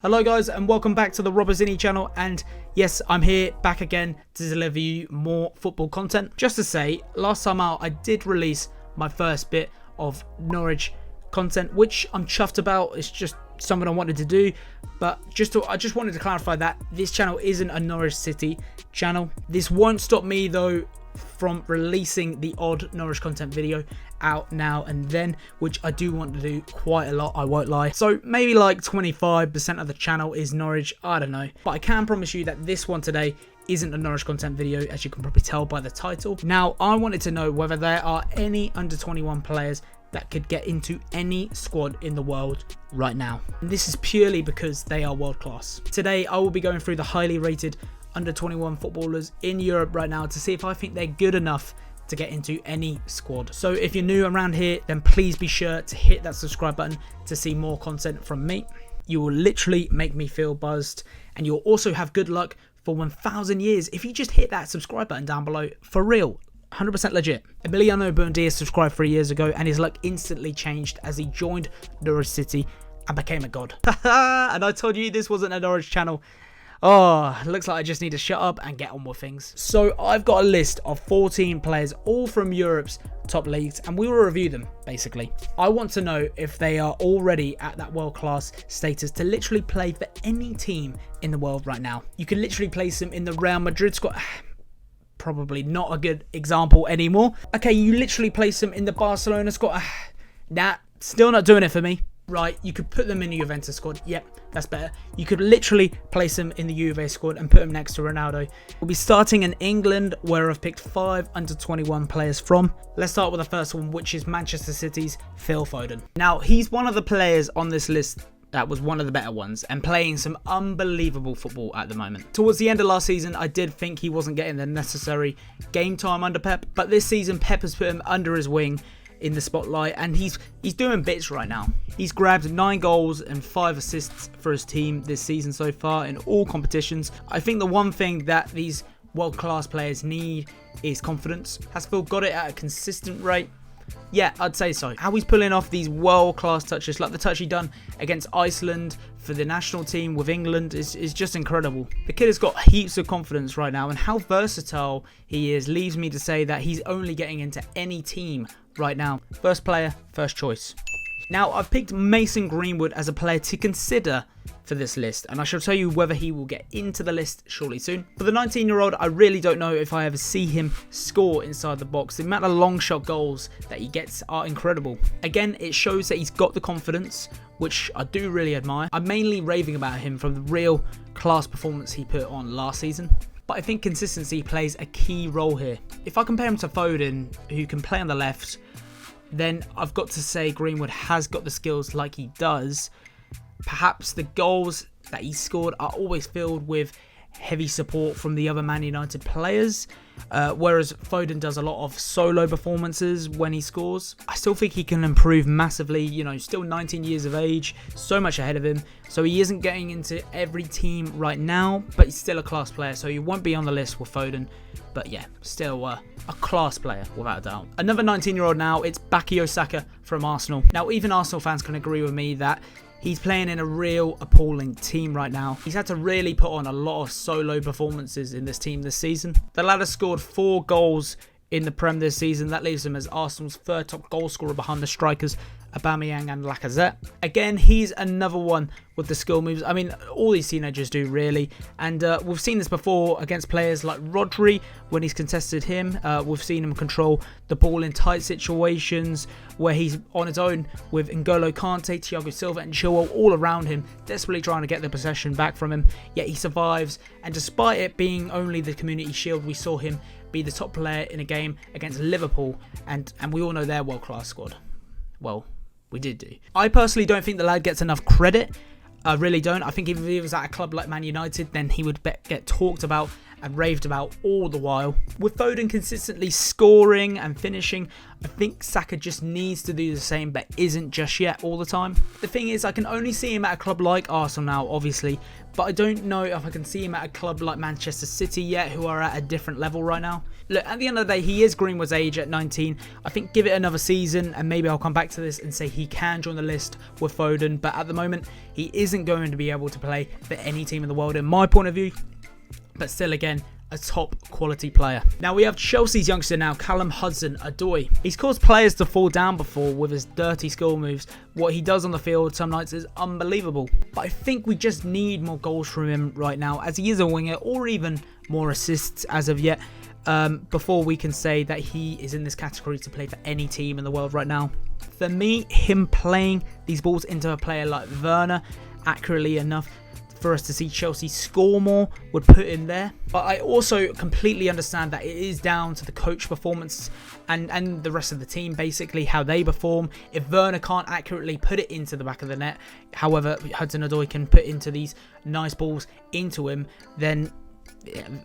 Hello guys and welcome back to the Robertini channel, and yes, I'm here back again to deliver you more football content. Just to say, last time out I did release my first bit of Norwich content, which I'm chuffed about. It's just something I wanted to do, but I just wanted to clarify that this channel isn't a Norwich City channel. This won't stop me though from releasing the odd Norwich content video out now and then, which I do want to do quite a lot, I won't lie. So maybe like 25% of the channel is Norwich, I don't know. But I can promise you that this one today isn't a Norwich content video, as you can probably tell by the title. Now, I wanted to know whether there are any under 21 players that could get into any squad in the world right now. And this is purely because they are world class. Today, I will be going through the highly rated under 21 footballers in Europe right now to see if I think they're good enough to get into any squad. So if you're new around here, then please be sure to hit that subscribe button to see more content from me. You will literally make me feel buzzed, and you'll also have good luck for 1,000 years if you just hit that subscribe button down below. For real, 100% legit. Emiliano Buendia subscribed 3 years ago, and his luck instantly changed as he joined Norwich City and became a god. And I told you this wasn't a Norwich channel. Oh, looks like I just need to shut up and get on with things. So I've got a list of 14 players, all from Europe's top leagues, and we will review them, basically. I want to know if they are already at that world-class status to literally play for any team in the world right now. You can literally place them in the Real Madrid squad. Probably not a good example anymore. Okay, you literally place them in the Barcelona squad. Nah, still not doing it for me. Right, you could put them in the Juventus squad. Yep, that's better. You could literally place them in the Juve squad and put them next to Ronaldo. We'll be starting in England, where I've picked 5 under 21 players from. Let's start with the first one, which is Manchester City's Phil Foden. Now, he's one of the players on this list that was one of the better ones and playing some unbelievable football at the moment. Towards the end of last season, I did think he wasn't getting the necessary game time under Pep, but this season Pep has put him under his wing in the spotlight, and he's doing bits right now. He's grabbed 9 goals and 5 assists for his team this season so far in all competitions. I think the one thing that these world-class players need is confidence. Has Phil got it at a consistent rate? Yeah, I'd say so. How he's pulling off these world-class touches, like the touch he done against Iceland for the national team with England, is just incredible. The kid has got heaps of confidence right now, and how versatile he is leaves me to say that he's only getting into any team right now. First player, first choice. Now, I've picked Mason Greenwood as a player to consider for this list, and I shall tell you whether he will get into the list shortly soon. For the 19-year-old, I really don't know if I ever see him score inside the box. The amount of long shot goals that he gets are incredible. Again, it shows that he's got the confidence, which I do really admire. I'm mainly raving about him from the real class performance he put on last season, but I think consistency plays a key role here. If I compare him to Foden, who can play on the left, then I've got to say Greenwood has got the skills like he does. Perhaps the goals that he scored are always filled with heavy support from the other Man United players, whereas Foden does a lot of solo performances when he scores. I still think he can improve massively, you know, still 19 years of age, so much ahead of him, so he isn't getting into every team right now, but he's still a class player, so he won't be on the list with Foden. But yeah, still a class player without a doubt. Another 19-year-old now, it's Bukayo Saka from Arsenal. Now, even Arsenal fans can agree with me that he's playing in a real appalling team right now. He's had to really put on a lot of solo performances in this team this season. The lad has scored 4 goals in the Prem this season. That leaves him as Arsenal's 3rd top goal scorer behind the strikers Aubameyang and Lacazette. Again, he's another one with the skill moves. I mean, all these teenagers do really, and we've seen this before against players like Rodri when he's contested him. We've seen him control the ball in tight situations where he's on his own with N'Golo Kante, Thiago Silva and Chilwell all around him, desperately trying to get the possession back from him, yet he survives, and despite it being only the Community Shield, we saw him be the top player in a game against Liverpool, and we all know their world-class squad. Well, we did do. I personally don't think the lad gets enough credit. I really don't. I think if he was at a club like Man United, then he would get talked about and raved about all the while. With Foden consistently scoring and finishing, I think Saka just needs to do the same, but isn't just yet all the time. The thing is, I can only see him at a club like Arsenal now, obviously, but I don't know if I can see him at a club like Manchester City yet, who are at a different level right now. Look, at the end of the day, he is Greenwood's age at 19. I think give it another season, and maybe I'll come back to this and say he can join the list with Foden, but at the moment, he isn't going to be able to play for any team in the world, in my point of view. But still, again, a top quality player. Now we have Chelsea's youngster now, Callum Hudson-Odoi. He's caused players to fall down before with his dirty skill moves. What he does on the field some nights is unbelievable. But I think we just need more goals from him right now, as he is a winger, or even more assists as of yet, before we can say that he is in this category to play for any team in the world right now. For me, him playing these balls into a player like Werner accurately enough for us to see Chelsea score more would put him there. But I also completely understand that it is down to the coach performance and the rest of the team, basically, how they perform. If Werner can't accurately put it into the back of the net, however Hudson-Odoi can put into these nice balls into him, then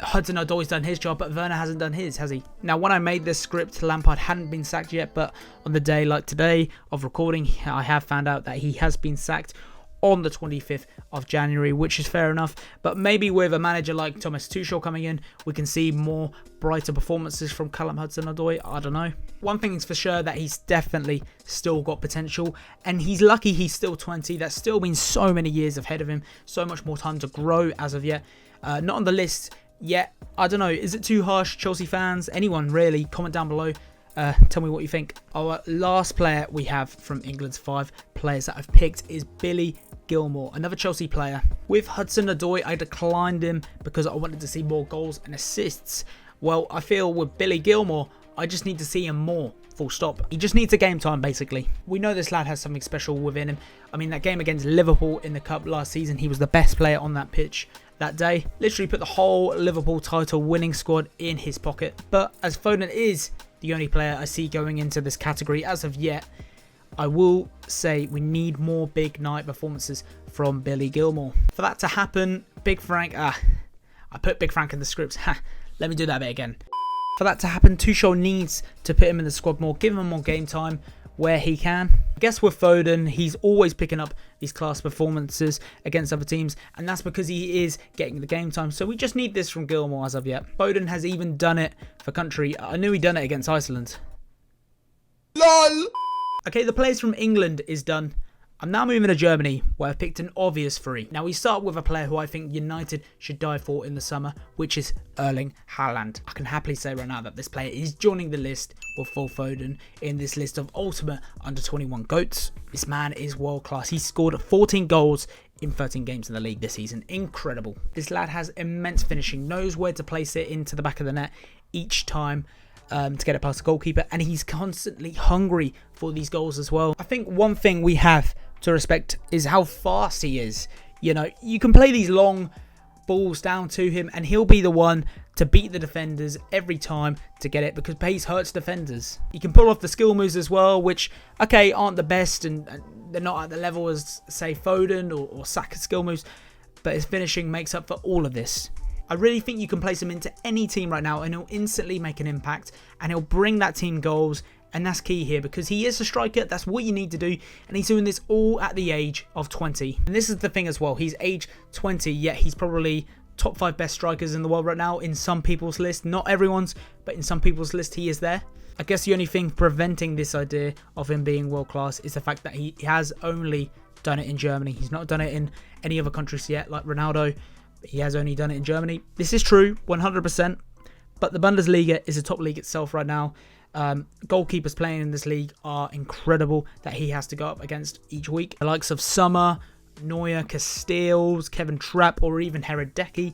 Hudson-Odoi's done his job, but Werner hasn't done his, has he? Now, when I made this script, Lampard hadn't been sacked yet, but on the day like today of recording, I have found out that he has been sacked on the 25th of January, which is fair enough. But maybe with a manager like Thomas Tuchel coming in, we can see more brighter performances from Callum Hudson-Odoi. I don't know. One thing is for sure, that he's definitely still got potential, and he's lucky he's still 20. That's still been so many years ahead of him, so much more time to grow as of yet. Not on the list yet. I don't know. Is it too harsh, Chelsea fans? Anyone really? Comment down below. Tell me what you think. Our last player we have from England's 5 players that I've picked is Billy Gilmour, another Chelsea player. With Hudson-Odoi, I declined him because I wanted to see more goals and assists. Well, I feel with Billy Gilmour, I just need to see him more. Full stop. He just needs a game time, basically. We know this lad has something special within him. I mean, that game against Liverpool in the Cup last season, he was the best player on that pitch that day. Literally put the whole Liverpool title winning squad in his pocket. But as Foden is the only player I see going into this category as of yet, I will say we need more big night performances from Billy Gilmour. For that to happen, Big Frank... I put Big Frank in the script. Let me do that bit again. For that to happen, Tuchel needs to put him in the squad more, give him more game time where he can. I guess with Foden, he's always picking up these class performances against other teams, and that's because he is getting the game time. So we just need this from Gilmour as of yet. Foden has even done it for country. I knew he'd done it against Iceland. LOL! Okay, the players from England is done. I'm now moving to Germany, where I've picked an obvious 3. Now, we start with a player who I think United should die for in the summer, which is Erling Haaland. I can happily say right now that this player is joining the list with Phil Foden in this list of ultimate under-21 GOATs. This man is world class. He scored 14 goals in 13 games in the league this season. Incredible. This lad has immense finishing, knows where to place it into the back of the net each time. To get it past the goalkeeper, and he's constantly hungry for these goals as well. I think one thing we have to respect is how fast he is. You know, you can play these long balls down to him and he'll be the one to beat the defenders every time to get it, because pace hurts defenders. He can pull off the skill moves as well, which, okay, aren't the best and they're not at the level as, say, Foden or Saka's skill moves, but his finishing makes up for all of this. I really think you can place him into any team right now and he'll instantly make an impact and he'll bring that team goals, and that's key here because he is a striker. That's what you need to do, and he's doing this all at the age of 20. And this is the thing as well, he's age 20, yet he's probably top 5 best strikers in the world right now in some people's list. Not everyone's, but in some people's list he is there. I guess the only thing preventing this idea of him being world class is the fact that he has only done it in Germany. He's not done it in any other countries yet, like Ronaldo. He has only done it in Germany. This is true, 100%. But the Bundesliga is a top league itself right now. Goalkeepers playing in this league are incredible that he has to go up against each week. The likes of Sommer, Neuer, Castells, Kevin Trapp, or even Hradecky.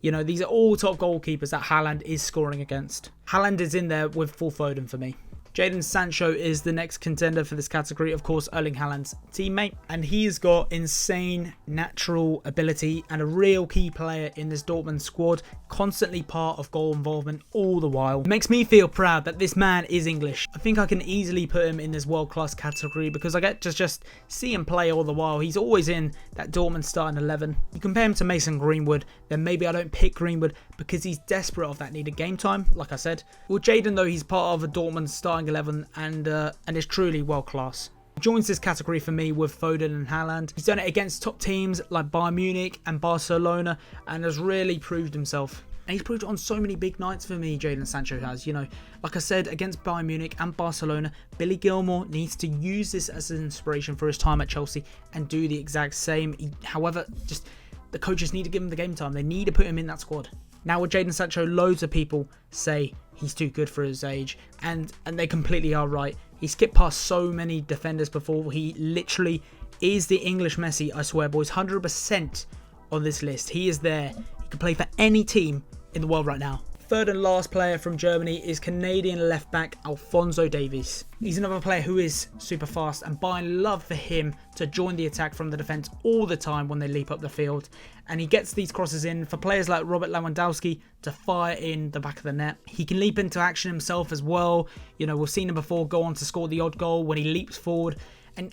You know, these are all top goalkeepers that Haaland is scoring against. Haaland is in there with Phil Foden for me. Jadon Sancho is the next contender for this category, of course, Erling Haaland's teammate, and he's got insane natural ability and a real key player in this Dortmund squad, constantly part of goal involvement all the while. It makes me feel proud that this man is English. I think I can easily put him in this world-class category because I get to just see him play all the while. He's always in that Dortmund starting 11. You compare him to Mason Greenwood, then maybe I don't pick Greenwood because he's desperate of that needed game time, like I said. Well, Jadon, though, he's part of a Dortmund starting 11 and is truly world class. He joins this category for me with Foden and Haaland. He's done it against top teams like Bayern Munich and Barcelona and has really proved himself. And he's proved it on so many big nights for me, Jadon Sancho has. You know, like I said, against Bayern Munich and Barcelona, Billy Gilmour needs to use this as an inspiration for his time at Chelsea and do the exact same. However, just the coaches need to give him the game time. They need to put him in that squad. Now with Jadon Sancho, loads of people say he's too good for his age, and they completely are right. He skipped past so many defenders before. He literally is the English Messi, I swear, boys. 100% on this list. He is there. He can play for any team in the world right now. Third and last player from Germany is Canadian left back Alphonso Davies. He's another player who is super fast, and Bayern love for him to join the attack from the defence all the time when they leap up the field. And he gets these crosses in for players like Robert Lewandowski to fire in the back of the net. He can leap into action himself as well. You know, we've seen him before go on to score the odd goal when he leaps forward.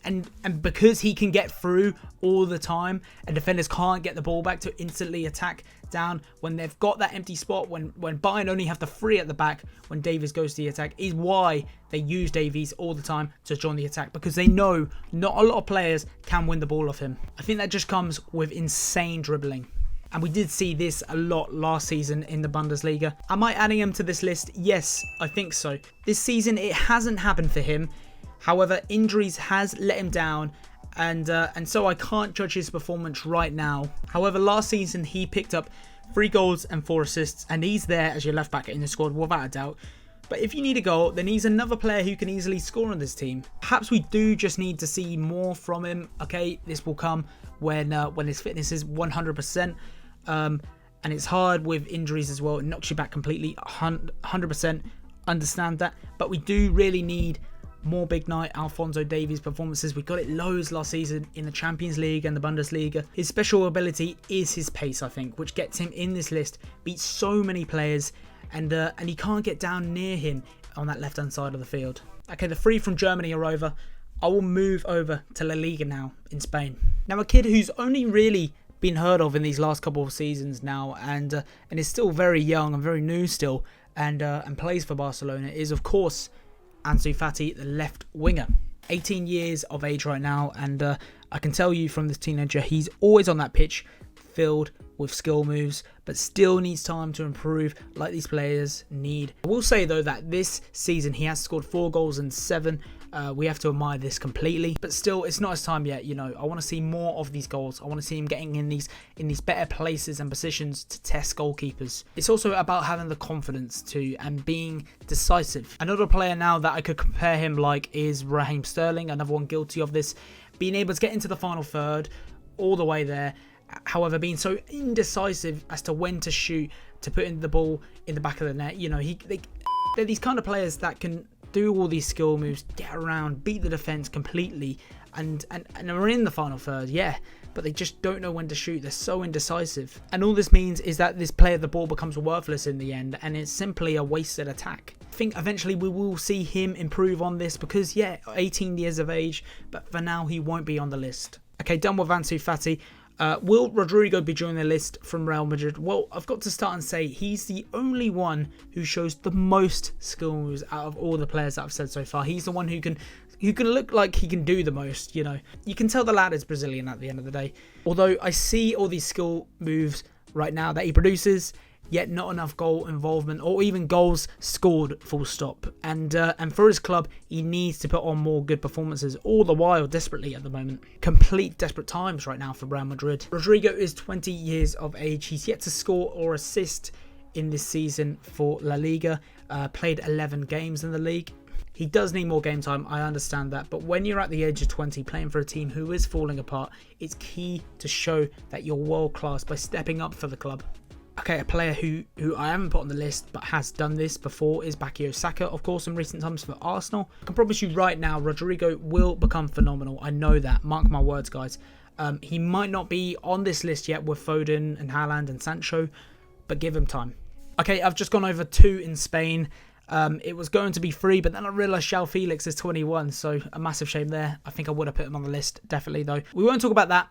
And because he can get through all the time and defenders can't get the ball back to instantly attack down when they've got that empty spot, when Bayern only have the three at the back when Davies goes to the attack, is why they use Davies all the time to join the attack, because they know not a lot of players can win the ball off him. I think that just comes with insane dribbling. And we did see this a lot last season in the Bundesliga. Am I adding him to this list? Yes, I think so. This season it hasn't happened for him. However, injuries has let him down, and so I can't judge his performance right now. However, last season he picked up 3 goals and 4 assists, and he's there as your left back in the squad without a doubt. But if you need a goal, then he's another player who can easily score on this team. Perhaps we do just need to see more from him. Okay, this will come when his fitness is 100%, and it's hard with injuries as well. It knocks you back completely, 100%. Understand that, but we do really need more big night Alphonso Davies performances. We got it loads last season in the Champions League and the Bundesliga. His special ability is his pace, I think, which gets him in this list. Beats so many players, and he can't get down near him on that left hand side of the field. Okay, the 3 from Germany are over. I will move over to La Liga now in Spain. Now a kid who's only really been heard of in these last couple of seasons now, and is still very young and very new still, and plays for Barcelona, is of course Ansu Fati, the left winger. 18 years of age right now, and I can tell you from this teenager, he's always on that pitch, filled with skill moves, but still needs time to improve like these players need. I will say though that this season he has scored 4 goals and 7. We have to admire this completely, but still it's not his time yet. You know, I want to see more of these goals. I want to see him getting in these better places and positions to test goalkeepers. It's also about having the confidence to and being decisive. Another player now that I could compare him like is Raheem Sterling, another one guilty of this, being able to get into the final third all the way there. However, being so indecisive as to when to shoot, to put in the ball in the back of the net. You know, they're these kind of players that can do all these skill moves, get around, beat the defense completely, and are in the final third, yeah, but they just don't know when to shoot. They're so indecisive, and all this means is that this player, the ball becomes worthless in the end, and it's simply a wasted attack. I think eventually we will see him improve on this because, yeah, 18 years of age, but for now he won't be on the list. Okay, done with Ansu Fati. Will Rodrigo be joining the list from Real Madrid? Well, I've got to start and say he's the only one who shows the most skill moves out of all the players that I've said so far. He's the one who can look like he can do the most, you know. You can tell the lad is Brazilian at the end of the day. Although I see all these skill moves right now that he produces, yet not enough goal involvement or even goals scored, full stop. And for his club, he needs to put on more good performances, all the while desperately at the moment. Complete desperate times right now for Real Madrid. Rodrigo is 20 years of age. He's yet to score or assist in this season for La Liga. Played 11 games in the league. He does need more game time, I understand that, but when you're at the age of 20 playing for a team who is falling apart, it's key to show that you're world class by stepping up for the club. Okay, a player who I haven't put on the list but has done this before is Bukayo Saka, of course, in recent times for Arsenal. I can promise you right now, Rodrigo will become phenomenal. I know that. Mark my words, guys. He might not be on this list yet with Foden and Haaland and Sancho, but give him time. Okay, I've just gone over 2 in Spain. It was going to be 3, but then I realised João Felix is 21, so a massive shame there. I think I would have put him on the list, definitely, though. We won't talk about that.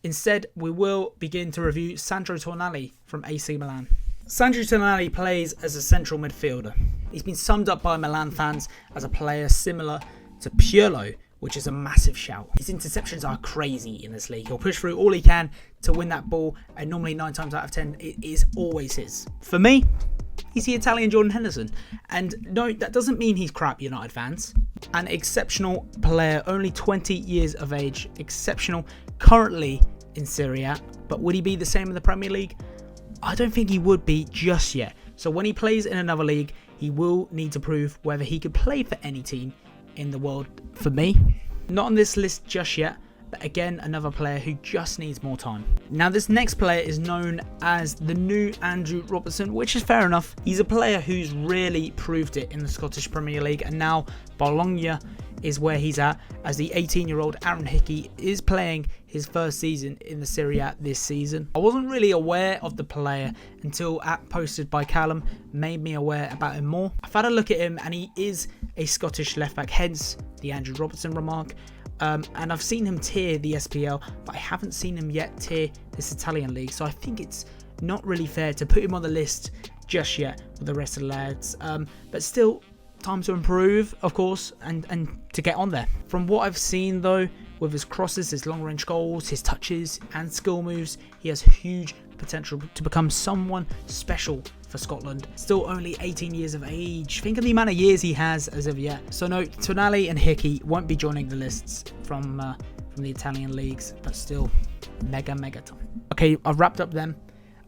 Instead, we will begin to review Sandro Tonali from AC Milan. Sandro Tonali plays as a central midfielder. He's been summed up by Milan fans as a player similar to Pirlo, which is a massive shout. His interceptions are crazy in this league. He'll push through all he can to win that ball, and normally 9 times out of 10, it is always his. For me, he's the Italian Jordan Henderson. And no, that doesn't mean he's crap, United fans. An exceptional player, only 20 years of age, exceptional, currently in Serie A. But would he be the same in the Premier League? I don't think he would be just yet. So when he plays in another league, he will need to prove whether he could play for any team in the world. For me, not on this list just yet, but again, another player who just needs more time. Now, this next player is known as the new Andrew Robertson, which is fair enough. He's a player who's really proved it in the Scottish Premier League, and now Bologna is where he's at, as the 18-year-old Aaron Hickey is playing his first season in the Serie A this season. I wasn't really aware of the player until posted by Callum made me aware about him more. I've had a look at him, and he is a Scottish left-back, hence the Andrew Robertson remark. And I've seen him tier the SPL, but I haven't seen him yet tier this Italian league. So I think it's not really fair to put him on the list just yet with the rest of the lads. But still, time to improve, of course, and to get on there. From what I've seen, though, with his crosses, his long-range goals, his touches, and skill moves, he has huge potential to become someone special for Scotland. Still only 18 years of age. Think of the amount of years he has as of yet. So no, Tonali and Hickey won't be joining the lists from the Italian leagues, but still mega time. Okay, I've wrapped up them.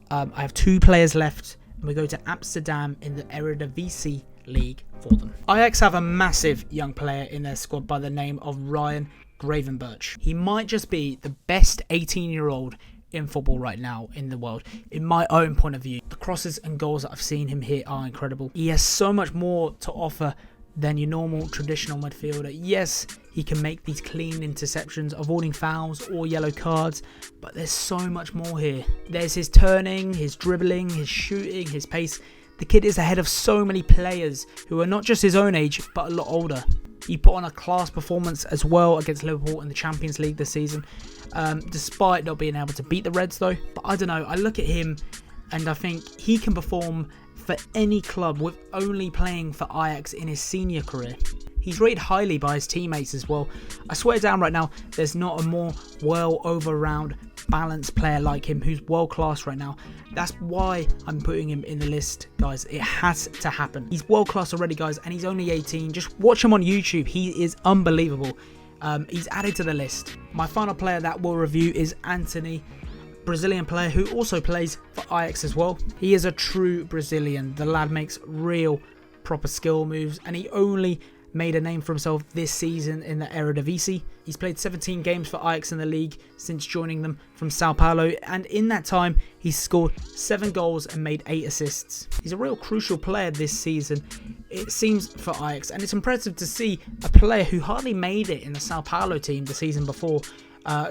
I have 2 players left, and we go to Amsterdam in the Eredivisie League for them. Ajax have a massive young player in their squad by the name of Ryan Gravenberch. He might just be the best 18-year-old in football right now in the world, in my own point of view. The crosses and goals that I've seen him hit are incredible. He has so much more to offer than your normal traditional midfielder. Yes, he can make these clean interceptions, avoiding fouls or yellow cards, but there's so much more here. There's his turning, his dribbling, his shooting, his pace. The kid is ahead of so many players who are not just his own age, but a lot older. He put on a class performance as well against Liverpool in the Champions League this season, despite not being able to beat the Reds though. But I don't know, I look at him and I think he can perform for any club with only playing for Ajax in his senior career. He's rated highly by his teammates as well. I swear down right now, there's not a more well-over-round, balanced player like him who's world-class right now. That's why I'm putting him in the list, guys. It has to happen. He's world-class already, guys, and he's only 18. Just watch him on YouTube. He is unbelievable. He's added to the list. My final player that we'll review is Anthony, Brazilian player who also plays for Ajax as well. He is a true Brazilian. The lad makes real proper skill moves, and he only made a name for himself this season in the Eredivisie. He's played 17 games for Ajax in the league since joining them from Sao Paulo, and in that time he's scored 7 goals and made 8 assists. He's a real crucial player this season, it seems, for Ajax, and it's impressive to see a player who hardly made it in the Sao Paulo team the season before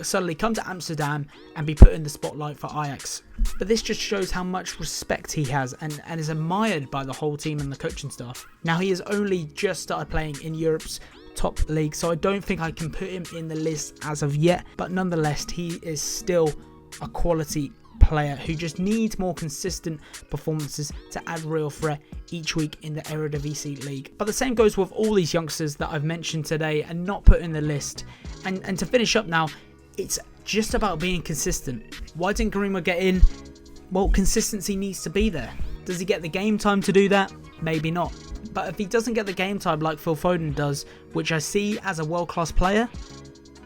suddenly come to Amsterdam and be put in the spotlight for Ajax. But this just shows how much respect he has and is admired by the whole team and the coaching staff. Now, he has only just started playing in Europe's top league, so I don't think I can put him in the list as of yet, but nonetheless, he is still a quality player who just needs more consistent performances to add real threat each week in the Eredivisie League. But the same goes with all these youngsters that I've mentioned today and not put in the list. And to finish up now, it's just about being consistent. Why didn't Greenwood get in? Well, consistency needs to be there. Does he get the game time to do that? Maybe not. But if he doesn't get the game time like Phil Foden does, which I see as a world-class player,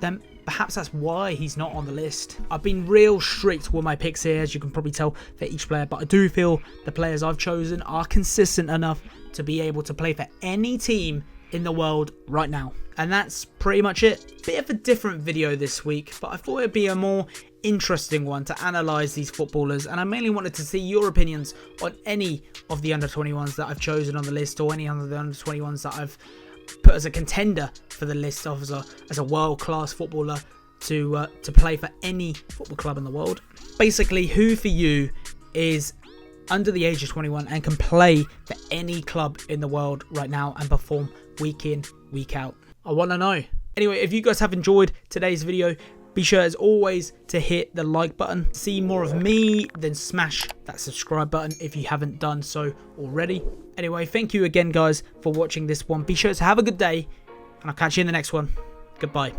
then perhaps that's why he's not on the list. I've been real strict with my picks here, as you can probably tell, for each player, but I do feel the players I've chosen are consistent enough to be able to play for any team in the world right now. And that's pretty much it. Bit of a different video this week, but I thought it'd be a more interesting one to analyse these footballers, and I mainly wanted to see your opinions on any of the under-21s that I've chosen on the list, or any of the under-21s that I've put as a contender for the list of as a world-class footballer to play for any football club in the world. Basically, who for you is under the age of 21 and can play for any club in the world right now and perform week in, week out? I want to know. Anyway, if you guys have enjoyed today's video, be sure as always to hit the like button. See more of me, then smash that subscribe button if you haven't done so already. Anyway, thank you again guys for watching this one. Be sure to have a good day, and I'll catch you in the next one. Goodbye.